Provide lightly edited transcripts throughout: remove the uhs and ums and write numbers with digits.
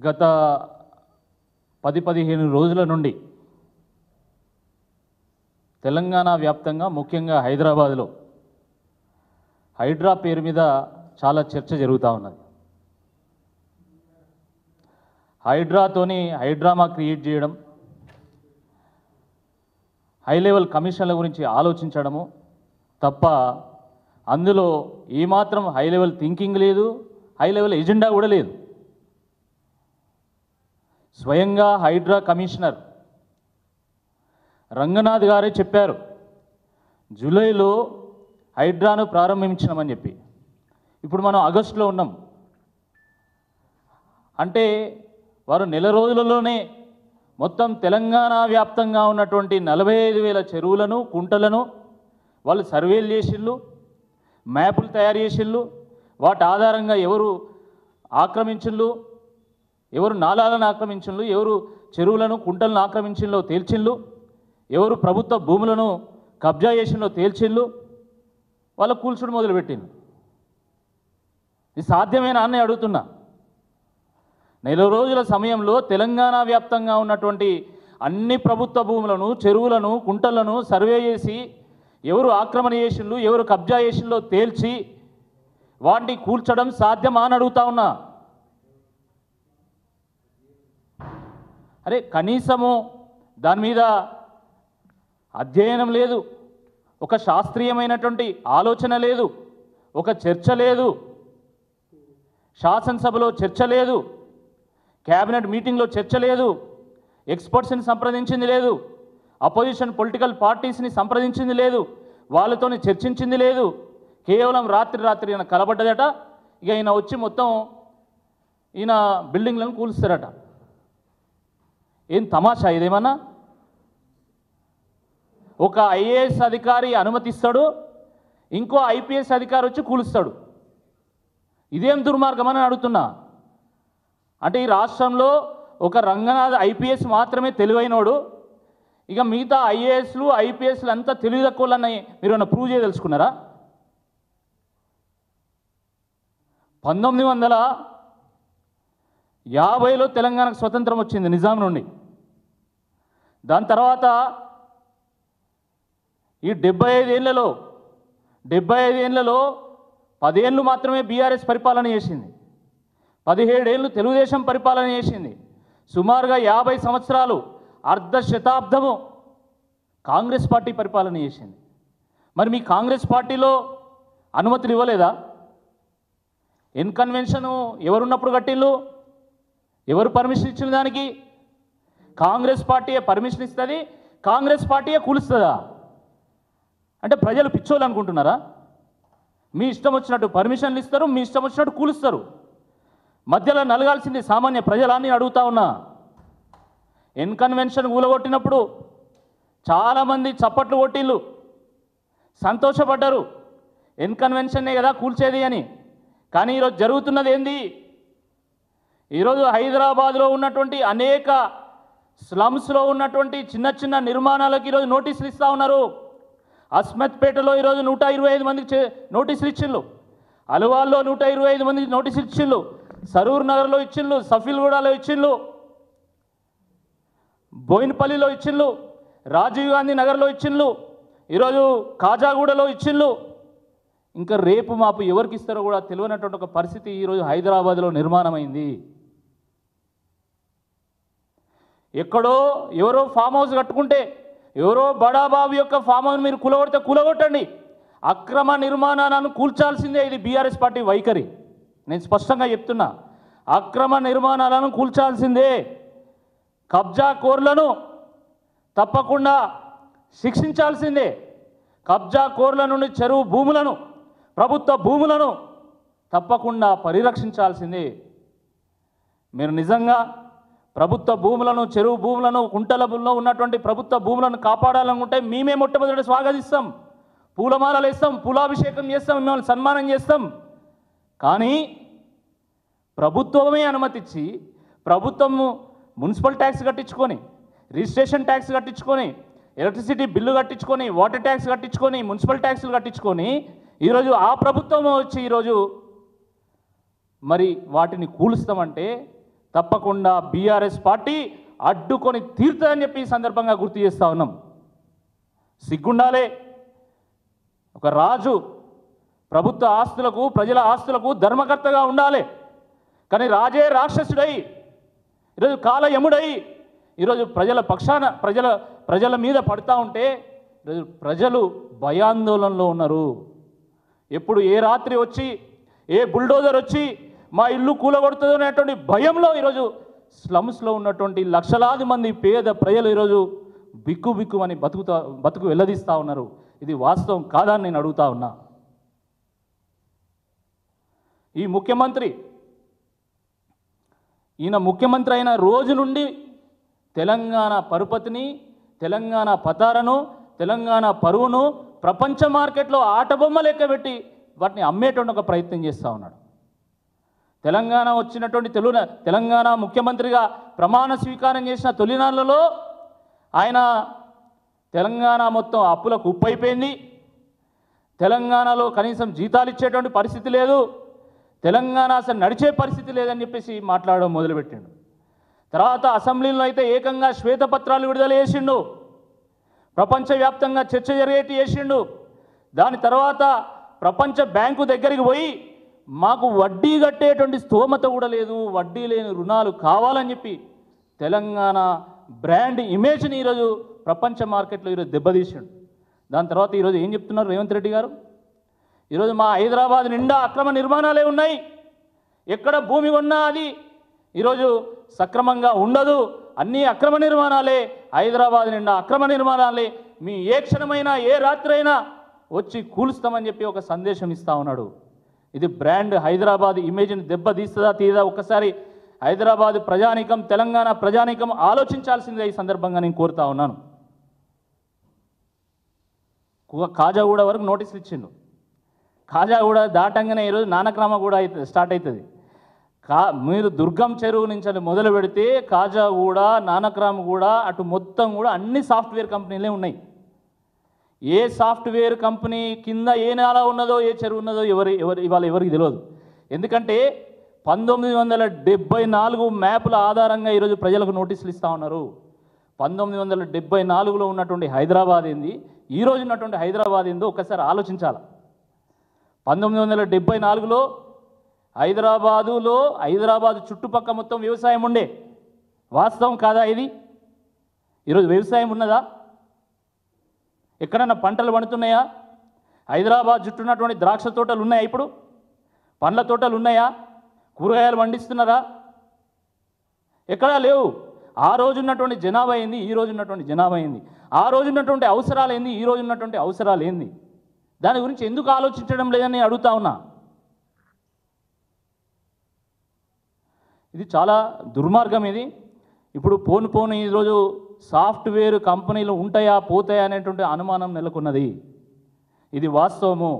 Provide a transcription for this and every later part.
గత 10-15 రోజుల నుండి తెలంగాణ వ్యాప్తంగా ముఖ్యంగా హైదరాబాద్లో హైడ్రా పేరు మీద చాలా చర్చ జరుగుతూ ఉన్నది. హైడ్రాతోని హైడ్రామా క్రియేట్ చేయడం, హై లెవెల్ కమిషన్ల గురించి ఆలోచించడము తప్ప అందులో ఏమాత్రం హై లెవెల్ థింకింగ్ లేదు, హై లెవెల్ ఎజెండా కూడా లేదు. స్వయంగా హైడ్రా కమిషనర్ రంగనాథ్ గారే చెప్పారు జూలైలో హైడ్రాను ప్రారంభించినామని చెప్పి. ఇప్పుడు మనం ఆగస్టులో ఉన్నాం. అంటే వారు నెల రోజులలోనే మొత్తం తెలంగాణ వ్యాప్తంగా ఉన్నటువంటి 45,000 చెరువులను, కుంటలను వాళ్ళు సర్వేలు చేసిళ్ళు, మ్యాపులు తయారు చేసిళ్ళు. వాటి ఆధారంగా ఎవరు ఆక్రమించిళ్ళు, ఎవరు నాలాలను ఆక్రమించిళ్ళు, ఎవరు చెరువులను, కుంటలను ఆక్రమించిల్లో తేల్చిళ్ళు, ఎవరు ప్రభుత్వ భూములను కబ్జా చేసిల్లో తేల్చిళ్ళు. వాళ్ళు కూల్చుడు మొదలుపెట్టిండు. ఇది సాధ్యమేనా అని అడుగుతున్నా. నెల రోజుల సమయంలో తెలంగాణ వ్యాప్తంగా ఉన్నటువంటి అన్ని ప్రభుత్వ భూములను, చెరువులను, కుంటలను సర్వే చేసి ఎవరు ఆక్రమణ చేసిళ్ళు, ఎవరు కబ్జా చేసిల్లో తేల్చి వాటిని కూల్చడం సాధ్యమా అని అడుగుతా ఉన్నా. అరే కనీసము దాని మీద అధ్యయనం లేదు, ఒక శాస్త్రీయమైనటువంటి ఆలోచన లేదు, ఒక చర్చ లేదు, శాసనసభలో చర్చ లేదు, క్యాబినెట్ మీటింగ్లో చర్చ లేదు, ఎక్స్పర్ట్స్ని సంప్రదించింది లేదు, అపోజిషన్ పొలిటికల్ పార్టీస్ని సంప్రదించింది లేదు, వాళ్ళతోని చర్చించింది లేదు. కేవలం రాత్రి ఈయన కలబడ్డదట. ఇక ఈయన వచ్చి మొత్తం ఈయన బిల్డింగ్లను కూలుస్తారట. ఏం తమాషా ఇదేమన్నా? ఒక ఐఏఎస్ అధికారి అనుమతిస్తాడు, ఇంకో ఐపీఎస్ అధికారి వచ్చి కూలుస్తాడు. ఇదేం దుర్మార్గం అని అడుగుతున్నా. అంటే ఈ రాష్ట్రంలో ఒక రంగనాథ్ ఐపీఎస్ మాత్రమే తెలివైనోడు, ఇక మిగతా ఐఏఎస్లు ఐపీఎస్లు అంతా తెలివి తక్కువలని మీరు ఏమన్నా ప్రూవ్ చేయదలుచుకున్నారా? 1950లో తెలంగాణకు స్వతంత్రం వచ్చింది నిజాం నుండి. దాని తర్వాత ఈ 75 ఏళ్లలో 10 ఏళ్ళు మాత్రమే బీఆర్ఎస్ పరిపాలన చేసింది, 17 ఏళ్ళు తెలుగుదేశం పరిపాలన చేసింది. సుమారుగా 50 సంవత్సరాలు, అర్ధ శతాబ్దము కాంగ్రెస్ పార్టీ పరిపాలన చేసింది. మరి మీ కాంగ్రెస్ పార్టీలో అనుమతులు ఇవ్వలేదా? కన్వెన్షన్ ఎవరున్నప్పుడు కట్టిళ్ళు? ఎవరు పర్మిషన్ ఇచ్చిన దానికి? కాంగ్రెస్ పార్టీయే పర్మిషన్ ఇస్తుంది, కాంగ్రెస్ పార్టీయే కూలుస్తుందా? అంటే ప్రజలు పిచ్చోళ్ళు అనుకుంటున్నారా? మీ ఇష్టం వచ్చినట్టు పర్మిషన్లు ఇస్తారు, మీ ఇష్టం వచ్చినట్టు కూలుస్తారు. మధ్యలో నలగాల్సింది సామాన్య ప్రజలాన్ని అడుగుతా ఉన్నా. కన్వెన్షన్ కూలగొట్టినప్పుడు చాలామంది చప్పట్లు కొట్టిళ్ళు, సంతోషపడ్డారు, కన్వెన్షన్నే కదా కూల్చేది అని. కానీ ఈరోజు జరుగుతున్నది ఏంది? ఈరోజు హైదరాబాద్లో ఉన్నటువంటి అనేక స్లమ్స్లో ఉన్నటువంటి చిన్న చిన్న నిర్మాణాలకు ఈరోజు నోటీసులు ఇస్తూ ఉన్నారు. అస్మత్పేటలో ఈరోజు 125 మందికి నోటీసులు ఇచ్చిళ్ళు, అలవాల్లో 125 మందికి నోటీసులు ఇచ్చిళ్ళు, సరూర్ నగర్లో ఇచ్చిళ్ళు, సఫీల్గూడలో ఇచ్చిళ్ళు, బోయినపల్లిలో ఇచ్చిళ్ళు, రాజీవ్ గాంధీ నగర్లో ఇచ్చిళ్ళు, ఈరోజు కాజాగూడలో ఇచ్చిళ్ళు. ఇంకా రేపు మాపు ఎవరికి ఇస్తారో కూడా తెలియనటువంటి ఒక పరిస్థితి ఈరోజు హైదరాబాద్లో నిర్మాణమైంది. ఎక్కడో ఎవరో ఫామ్ హౌస్ కట్టుకుంటే, ఎవరో బడాబాబు యొక్క ఫామ్ హౌస్ మీరు కూలగొడితే కూలగొట్టండి, అక్రమ నిర్మాణాలను కూల్చాల్సిందే. ఇది బీఆర్ఎస్ పార్టీ వైఖరి. నేను స్పష్టంగా చెప్తున్నా, అక్రమ నిర్మాణాలను కూల్చాల్సిందే. కబ్జా కోర్లను తప్పకుండా శిక్షించాల్సిందే. కబ్జా కోర్ల నుండి చెరువు భూములను, ప్రభుత్వ భూములను తప్పకుండా పరిరక్షించాల్సిందే. మీరు నిజంగా ప్రభుత్వ భూములను, చెరువు భూములను, కుంటలలో ఉన్నటువంటి ప్రభుత్వ భూములను కాపాడాలనుకుంటే మేమే మొట్టమొదటి స్వాగతిస్తాం, పూలమాలలు వేస్తాం, పూలాభిషేకం చేస్తాం, మిమ్మల్ని సన్మానం చేస్తాం. కానీ ప్రభుత్వమే అనుమతించి, ప్రభుత్వము మున్సిపల్ ట్యాక్స్ కట్టించుకొని, రిజిస్ట్రేషన్ ట్యాక్స్ కట్టించుకొని, ఎలక్ట్రిసిటీ బిల్లు కట్టించుకొని, వాటర్ ట్యాక్స్ కట్టించుకొని, మున్సిపల్ ట్యాక్సులు కట్టించుకొని ఈరోజు ఆ ప్రభుత్వం వచ్చి ఈరోజు మరి వాటిని కూలుస్తామంటే తప్పకుండా బీఆర్ఎస్ పార్టీ అడ్డుకొని తీరుతుందని చెప్పి ఈ సందర్భంగా గుర్తు చేస్తూ ఉన్నాం. సిగ్గుండాలే. ఒక రాజు ప్రభుత్వ ఆస్తులకు ప్రజల ఆస్తులకు ధర్మకర్తగా ఉండాలి. కానీ రాజే రాక్షసుడై ఈరోజు కాలయముడై ఈరోజు ప్రజల పక్షాన ప్రజల మీద పడుతూ ఉంటే ఈరోజు ప్రజలు భయాందోళనలో ఉన్నారు. ఎప్పుడు ఏ రాత్రి వచ్చి ఏ బుల్డోజర్ వచ్చి మా ఇల్లు కూలగొడుతుందో అనేటువంటి భయంలో ఈరోజు స్లమ్స్లో ఉన్నటువంటి లక్షలాది మంది పేద ప్రజలు ఈరోజు బిక్కుమని బతుకు వెల్లదీస్తూ ఉన్నారు. ఇది వాస్తవం కాదని నేను అడుగుతా ఉన్నా. ఈ ముఖ్యమంత్రి ఈయన ముఖ్యమంత్రి అయిన రోజు నుండి తెలంగాణ పరుపతిని, తెలంగాణ పతారను, తెలంగాణ పరువును ప్రపంచ మార్కెట్లో ఆటబొమ్మ లెక్క పెట్టి వాటిని అమ్మేటువంటి ఒక ప్రయత్నం చేస్తూ ఉన్నాడు. తెలంగాణ వచ్చినటువంటి తెలంగాణ ముఖ్యమంత్రిగా ప్రమాణ స్వీకారం చేసిన తొలినాళ్లలో ఆయన తెలంగాణ మొత్తం అప్పులకు ఉప్పైపోయింది. తెలంగాణలో కనీసం జీతాలు ఇచ్చేటువంటి పరిస్థితి లేదు. తెలంగాణ అసలు నడిచే పరిస్థితి లేదని చెప్పేసి మాట్లాడడం మొదలుపెట్టిండు. తర్వాత అసెంబ్లీలో అయితే ఏకంగా శ్వేతపత్రాలు విడుదల చేసిండు. ప్రపంచవ్యాప్తంగా చర్చ జరిగేటి చేసిండు. దాని తర్వాత ప్రపంచ బ్యాంకు దగ్గరికి పోయి మాకు వడ్డీ కట్టేటువంటి స్తోమత కూడా లేదు, వడ్డీ లేని రుణాలు కావాలని చెప్పి తెలంగాణ బ్రాండ్ ఇమేజ్ని ఈరోజు ప్రపంచ మార్కెట్లో ఈరోజు దెబ్బతీసిండు. దాని తర్వాత ఈరోజు ఏం చెప్తున్నారు రేవంత్ రెడ్డి గారు? ఈరోజు మా హైదరాబాద్ నిండా అక్రమ నిర్మాణాలే ఉన్నాయి, ఎక్కడ భూమి కొన్నా అది ఈరోజు సక్రమంగా ఉండదు, అన్నీ అక్రమ నిర్మాణాలే, హైదరాబాద్ నిండా అక్రమ నిర్మాణాలే, మీ ఏ క్షణమైనా ఏ రాత్రి అయినా వచ్చి కూలుస్తామని చెప్పి ఒక సందేశం ఇస్తూ ఉన్నాడు. ఇది బ్రాండ్ హైదరాబాద్ ఇమేజ్ని దెబ్బతీస్తుందా తీదా? ఒక్కసారి హైదరాబాద్ ప్రజానీకం, తెలంగాణ ప్రజానీకం ఆలోచించాల్సిందే ఈ సందర్భంగా నేను కోరుతా ఉన్నాను. కాజాగూడ వరకు నోటీసులు ఇచ్చిండు. కాజాగూడ దాటంగానే ఈరోజు నానక్రామ కూడా స్టార్ట్ అవుతుంది. మీరు దుర్గం చెరువు నుంచి మొదలు పెడితే కాజాగూడ, నానక్రామ కూడా అటు మొత్తం కూడా అన్ని సాఫ్ట్వేర్ కంపెనీలే ఉన్నాయి. ఏ సాఫ్ట్వేర్ కంపెనీ కింద ఏ నాలా ఉన్నదో ఏ చెరువు ఉన్నదో ఇవాళ ఎవరికి తెలియదు. ఎందుకంటే 1974 మ్యాపుల ఆధారంగా ఈరోజు ప్రజలకు నోటీసులు ఇస్తూ ఉన్నారు. 1974లో ఉన్నటువంటి హైదరాబాద్ ఏంది, ఈరోజు ఉన్నటువంటి హైదరాబాద్ ఏందో ఒకసారి ఆలోచించాలి. 1974లో హైదరాబాదు చుట్టుపక్క మొత్తం వ్యవసాయం ఉండే. వాస్తవం కాదా ఇది? ఈరోజు వ్యవసాయం ఉన్నదా? ఎక్కడన్నా పంటలు పండుతున్నాయా? హైదరాబాద్ చుట్టూన్నటువంటి ద్రాక్ష తోటలు ఉన్నాయా? ఇప్పుడు పండ్ల తోటలు ఉన్నాయా? కూరగాయలు పండిస్తున్నారా? ఎక్కడా లేవు. ఆ రోజు ఉన్నటువంటి జనాభా ఏంది, ఈ రోజు ఉన్నటువంటి జనాభా ఏంది? ఆ రోజు ఉన్నటువంటి అవసరాలు ఏంది, ఈ రోజు ఉన్నటువంటి అవసరాలు ఏంది? దాని గురించి ఎందుకు ఆలోచించడం లేదని అడుగుతా ఉన్నా. ఇది చాలా దుర్మార్గం. ఇది ఇప్పుడు పోను ఈరోజు సాఫ్ట్వేర్ కంపెనీలు ఉంటాయా పోతాయా అనేటువంటి అనుమానం నెలకొన్నది. ఇది వాస్తవము.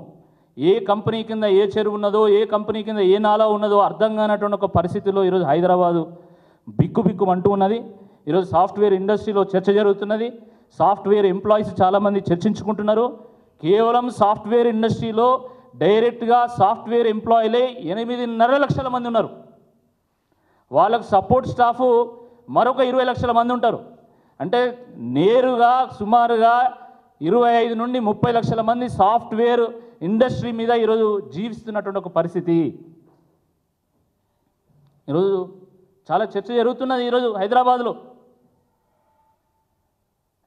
ఏ కంపెనీ కింద ఏ చెరువు ఉన్నదో, ఏ కంపెనీ కింద ఏ నాలా ఉన్నదో అర్థం కానటువంటి ఒక పరిస్థితిలో ఈరోజు హైదరాబాదు బిక్కుమంటూ ఉన్నది. ఈరోజు సాఫ్ట్వేర్ ఇండస్ట్రీలో చర్చ జరుగుతున్నది. సాఫ్ట్వేర్ ఎంప్లాయీస్ చాలామంది చర్చించుకుంటున్నారు. కేవలం సాఫ్ట్వేర్ ఇండస్ట్రీలో డైరెక్ట్గా సాఫ్ట్వేర్ ఎంప్లాయీలే 8.5 లక్షల మంది ఉన్నారు. వాళ్ళకు సపోర్ట్ స్టాఫ్ మరొక 20 లక్షల మంది ఉంటారు. అంటే నేరుగా సుమారుగా 25 నుండి 30 లక్షల మంది సాఫ్ట్వేర్ ఇండస్ట్రీ మీద ఈరోజు జీవిస్తున్నటువంటి ఒక పరిస్థితి. ఈరోజు చాలా చర్చ జరుగుతున్నది ఈరోజు హైదరాబాద్లో.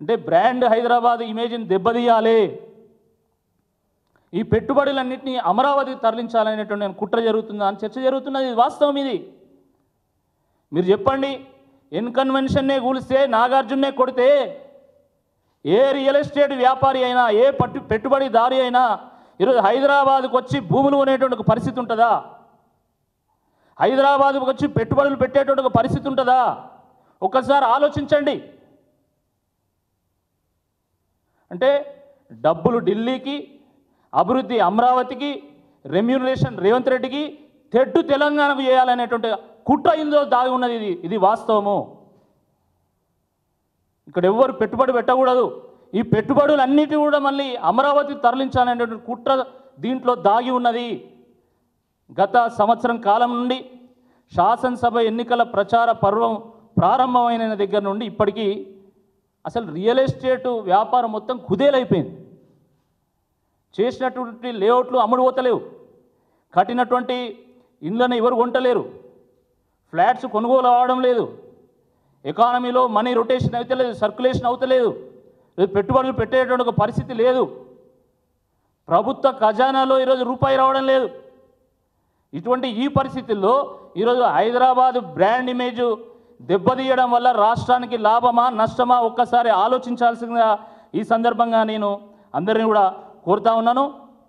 అంటే బ్రాండ్ హైదరాబాద్ ఇమేజ్ని దెబ్బతీయాలి, ఈ పెట్టుబడులన్నింటినీ అమరావతికి తరలించాలనేటువంటి కుట్ర జరుగుతుందా అని చర్చ జరుగుతున్నది. ఇది వాస్తవం. ఇది మీరు చెప్పండి. ఇన్కన్వెన్షన్నే కూలిస్తే నాగార్జున్నే కొడితే ఏ రియల్ ఎస్టేట్ వ్యాపారి అయినా, ఏ పెట్టుబడిదారి అయినా ఈరోజు హైదరాబాద్కు వచ్చి భూములు కొనేటువంటి పరిస్థితి ఉంటుందా? హైదరాబాద్కు వచ్చి పెట్టుబడులు పెట్టేటువంటి ఒక పరిస్థితి ఉంటుందా? ఒక్కసారి ఆలోచించండి. అంటే డబ్బులు ఢిల్లీకి, అభివృద్ధి అమరావతికి, రెమ్యూనరేషన్ రేవంత్ రెడ్డికి, తెడ్డు తెలంగాణకు చేయాలనేటువంటి కుట్ర ఇందులో దాగి ఉన్నది. ఇది వాస్తవము. ఇక్కడ ఎవ్వరు పెట్టుబడి పెట్టకూడదు. ఈ పెట్టుబడులన్నిటి కూడా మళ్ళీ అమరావతి తరలించాలనేటువంటి కుట్ర దీంట్లో దాగి ఉన్నది. గత సంవత్సరం కాలం నుండి శాసనసభ ఎన్నికల ప్రచార పర్వం ప్రారంభమైన దగ్గర నుండి ఇప్పటికీ అసలు రియల్ ఎస్టేటు వ్యాపారం మొత్తం కుదేలైపోయింది. చేసినటువంటి లేఅవుట్లు అమ్ముడు పోతలేవు, కట్టినటువంటి ఇండ్లను ఎవరు కొంటలేరు, ఫ్లాట్స్ కొనుగోలు అవ్వడం లేదు, ఎకానమీలో మనీ రొటేషన్ అవుతలేదు, సర్క్యులేషన్ అవుతలేదు, పెట్టుబడులు పెట్టేటువంటి ఒక పరిస్థితి లేదు, ప్రభుత్వ ఖజానాలో ఈరోజు రూపాయి రావడం లేదు. ఇటువంటి ఈ పరిస్థితుల్లో ఈరోజు హైదరాబాదు బ్రాండ్ ఇమేజ్ దెబ్బతీయడం వల్ల రాష్ట్రానికి లాభమా నష్టమా ఒక్కసారి ఆలోచించాల్సిందిగా ఈ సందర్భంగా నేను అందరినీ కూడా కోరుతా ఉన్నాను.